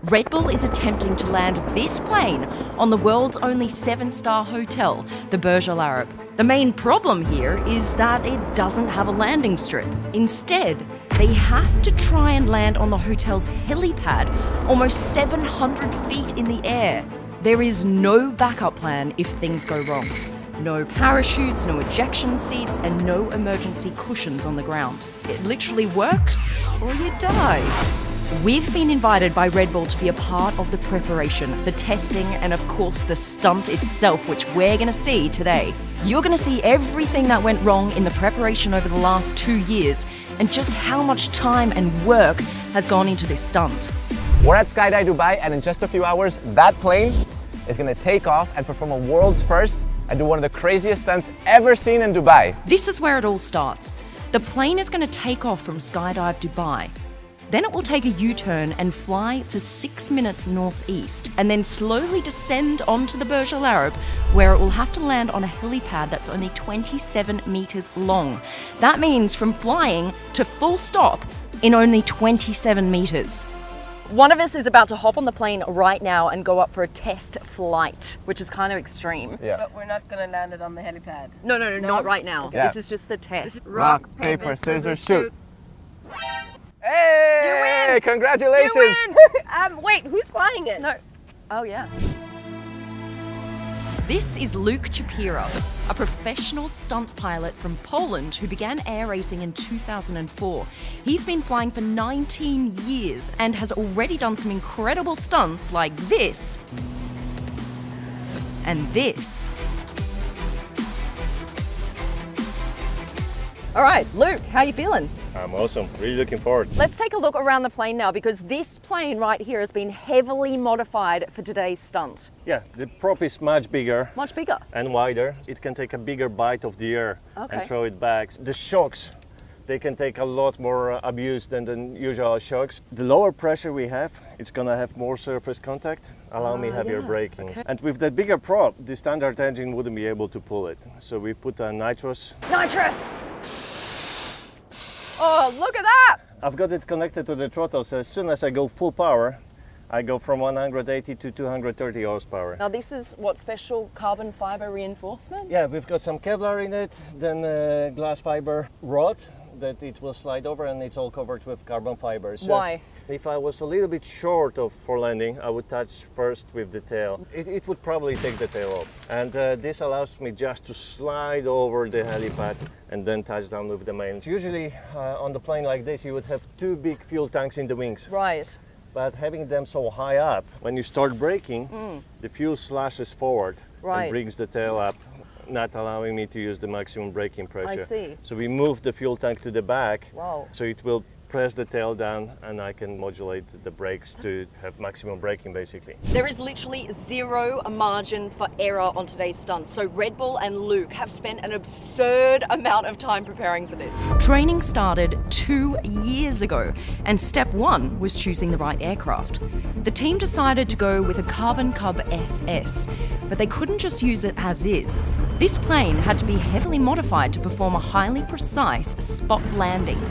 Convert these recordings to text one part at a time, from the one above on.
Red Bull is attempting to land this plane on the world's only 7-star hotel, the Buruj Al Arab. The main problem here is that it doesn't have a landing strip. Instead, they have to try and land on the hotel's helipad, almost 700 feet in the air. There is no backup plan if things go wrong. No parachutes, no ejection seats, and no emergency cushions on the ground. It literally works, or you die. We've been invited by Red Bull to be a part of the preparation, the testing, and of course the stunt itself, which we're going to see today. You're going to see everything that went wrong in the preparation over the last 2 years and just how much time and work has gone into this stunt. We're at Skydive Dubai, and in just a few hours, that plane is going to take off and perform a world's first and do one of the craziest stunts ever seen in Dubai. This is where it all starts. The plane is going to take off from Skydive Dubai. Then it will take a U-turn and fly for 6 minutes northeast, and then slowly descend onto the Buruj Al Arab, where it will have to land on a helipad that's only 27 meters long. That means from flying to full stop in only 27 meters. One of us is about to hop on the plane right now and go up for a test flight, which is kind of extreme. Yeah. But we're not going to land it on the helipad. No, not right now. Yeah. This is just the test. Rock, paper, scissors, shoot. Hey! You win! Congratulations! You win! Wait, who's flying it? No. Oh, yeah. This is Luke Chapira, a professional stunt pilot from Poland who began air racing in 2004. He's been flying for 19 years and has already done some incredible stunts like this and this. All right, Luke, how you feeling? I'm awesome, really looking forward. Let's take a look around the plane now, because this plane right here has been heavily modified for today's stunt. Yeah, the prop is much bigger Much bigger. and wider. It can take a bigger bite of the air Okay. and throw it back. The shocks, they can take a lot more abuse than the usual shocks. The lower pressure we have, it's gonna have more surface contact, allow me heavier yeah, braking. okay. And with that bigger prop, the standard engine wouldn't be able to pull it. So we put a nitrous. Nitrous! Oh, look at that! I've got it connected to the throttle, so as soon as I go full power, I go from 180 to 230 horsepower. Now this is what, special carbon fiber reinforcement? Yeah, we've got some Kevlar in it, then glass fiber rod that it will slide over, and it's all covered with carbon fiber. So Why? if I was a little bit short of for landing, I would touch first with the tail. It would probably take the tail off. And this allows me just to slide over the helipad and then touch down with the main. Usually on the plane like this, you would have 2 big fuel tanks in the wings. Right. But having them so high up, when you start braking, the fuel slashes forward Right. and brings the tail up, not allowing me to use the maximum braking pressure. I see. So we move the fuel tank to the back, Wow. so it will press the tail down, and I can modulate the brakes to have maximum braking basically. There is literally zero margin for error on today's stunt, so Red Bull and Luke have spent an absurd amount of time preparing for this. Training started 2 years ago, and step 1 was choosing the right aircraft. The team decided to go with a Carbon Cub SS, but they couldn't just use it as is. This plane had to be heavily modified to perform a highly precise spot landing.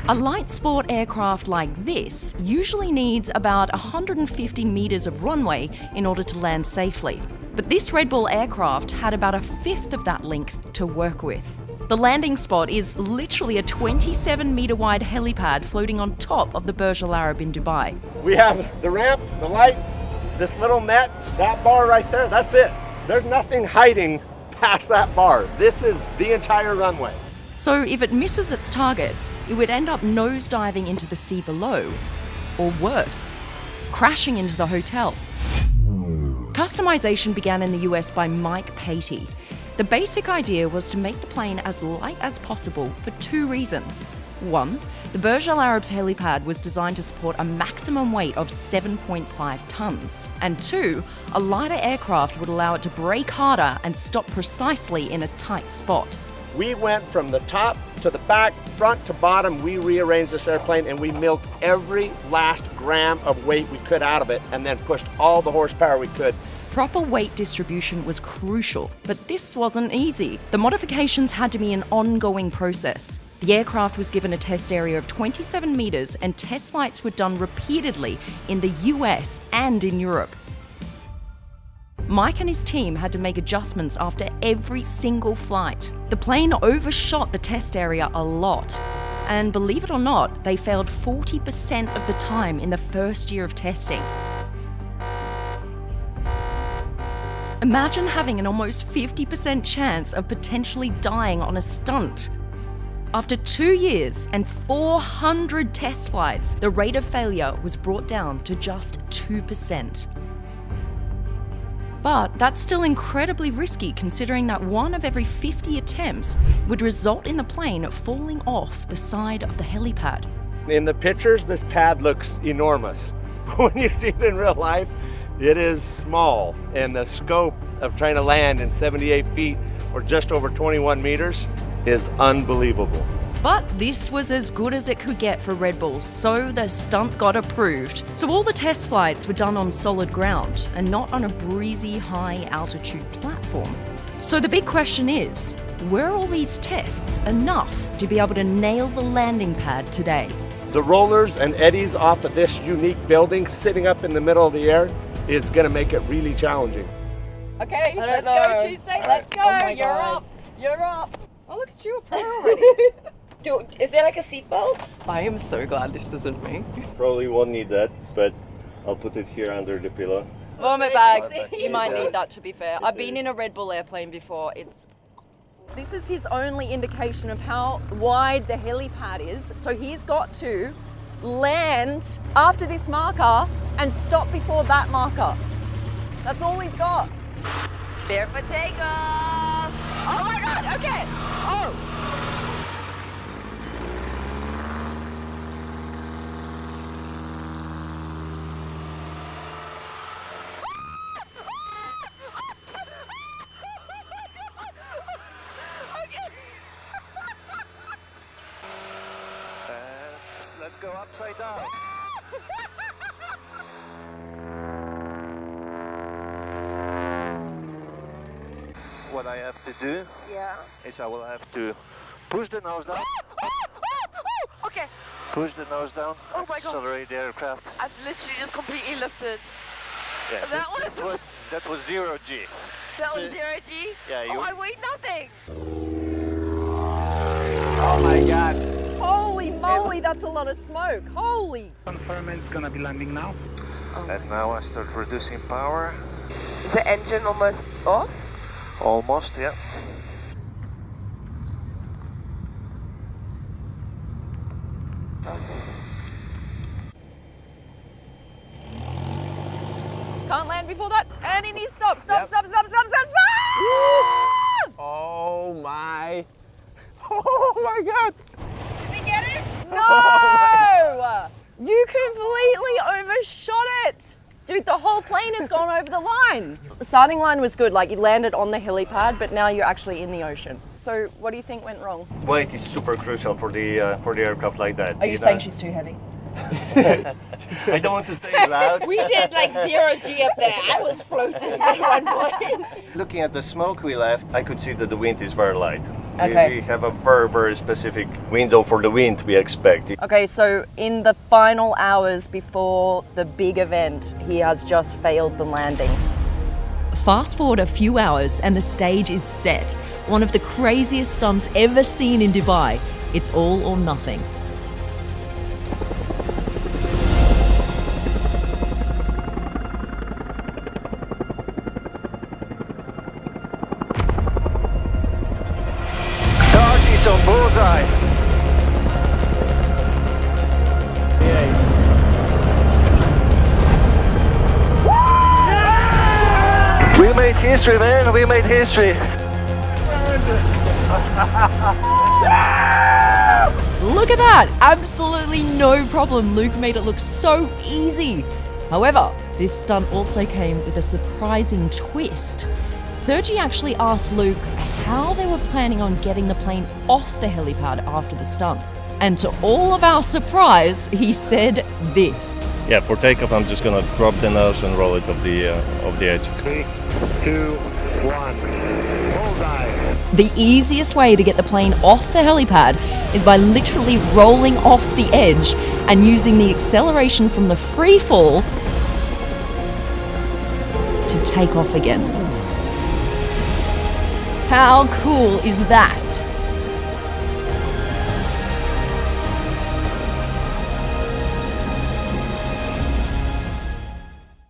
A light sport aircraft like this usually needs about 150 meters of runway in order to land safely. But this Red Bull aircraft had about 1/5 of that length to work with. The landing spot is literally a 27-meter wide helipad floating on top of the Buruj Al Arab in Dubai. We have the ramp, the light, this little net, that bar right there, that's it. There's nothing hiding past that bar. This is the entire runway. So if it misses its target, it would end up nosediving into the sea below, or worse, crashing into the hotel. Customization began in the US by Mike Patey. The basic idea was to make the plane as light as possible for 2 reasons. 1, the Buruj Al Arab's helipad was designed to support a maximum weight of 7.5 tons. And 2, a lighter aircraft would allow it to brake harder and stop precisely in a tight spot. We went from the top to the back, front to bottom. We rearranged this airplane and we milked every last gram of weight we could out of it, and then pushed all the horsepower we could Proper weight distribution was crucial, but this wasn't easy. The modifications had to be an ongoing process. The aircraft was given a test area of 27 metres and test flights were done repeatedly in the US and in Europe. Mike and his team had to make adjustments after every single flight. The plane overshot the test area a lot. And believe it or not, they failed 40% of the time in the first year of testing. Imagine having an almost 50% chance of potentially dying on a stunt. After 2 years and 400 test flights, the rate of failure was brought down to just 2%. But that's still incredibly risky considering that 1 of every 50 attempts would result in the plane falling off the side of the helipad. In the pictures, this pad looks enormous. When you see it in real life, it is small. And the scope of trying to land in 78 feet or just over 21 meters is unbelievable. But this was as good as it could get for Red Bull, so the stunt got approved. So all the test flights were done on solid ground and not on a breezy high-altitude platform. So the big question is, were all these tests enough to be able to nail the landing pad today? The rollers and eddies off of this unique building sitting up in the middle of the air is going to make it really challenging. Okay, let's go Tuesday, let's go. Oh my You're God. up, you're up. Oh, look at you, a pro already. Is there like a seatbelt? I am so glad this isn't me. Probably won't need that, but I'll put it here under the pillow. Vomit bag. You might need that, to be fair. I've been in a Red Bull airplane before. This is his only indication of how wide the helipad is. So he's got to land after this marker and stop before that marker. That's all he's got. There for takeoff. Oh my God, okay. Oh. Let's go upside down. What I have to do is I will have to push the nose down. Okay. Push the nose down. Oh my God. Accelerate the aircraft. I've literally just completely lifted. Yeah, that was 0 G. That was 0 G? Yeah, Oh, I weighed nothing. Oh my God. Holy moly, that's a lot of smoke. Holy. Confirm it's gonna be landing now. And now I start reducing power. Is the engine almost off? Almost, yeah. Can't land before that. And he needs stop. Yep. Stop. Oh my. Oh my God. Did we get it? No! You completely overshot it. Dude, the whole plane has gone over the line. The starting line was good, like you landed on the helipad, but now you're actually in the ocean. So what do you think went wrong? Weight is super crucial for the aircraft like that. Are you saying she's too heavy? I don't want to say it loud. We did like 0 G up there. I was floating at one point. Looking at the smoke we left, I could see that the wind is very light. Okay. We have a very, very specific window for the wind we expect. Okay, so in the final hours before the big event, he has just failed the landing. Fast forward a few hours and the stage is set. One of the craziest stunts ever seen in Dubai. It's all or nothing. Target's on bullseye. We made history, man. We made history. Look at that! Absolutely no problem. Luke made it look so easy. However, this stunt also came with a surprising twist. Sergi actually asked Luke how they were planning on getting the plane off the helipad after the stunt. And to all of our surprise, he said this. Yeah, for takeoff, I'm just gonna drop the nose and roll it off the edge. 3, 2, 1. Bullseye. The easiest way to get the plane off the helipad is by literally rolling off the edge and using the acceleration from the free fall to take off again. How cool is that?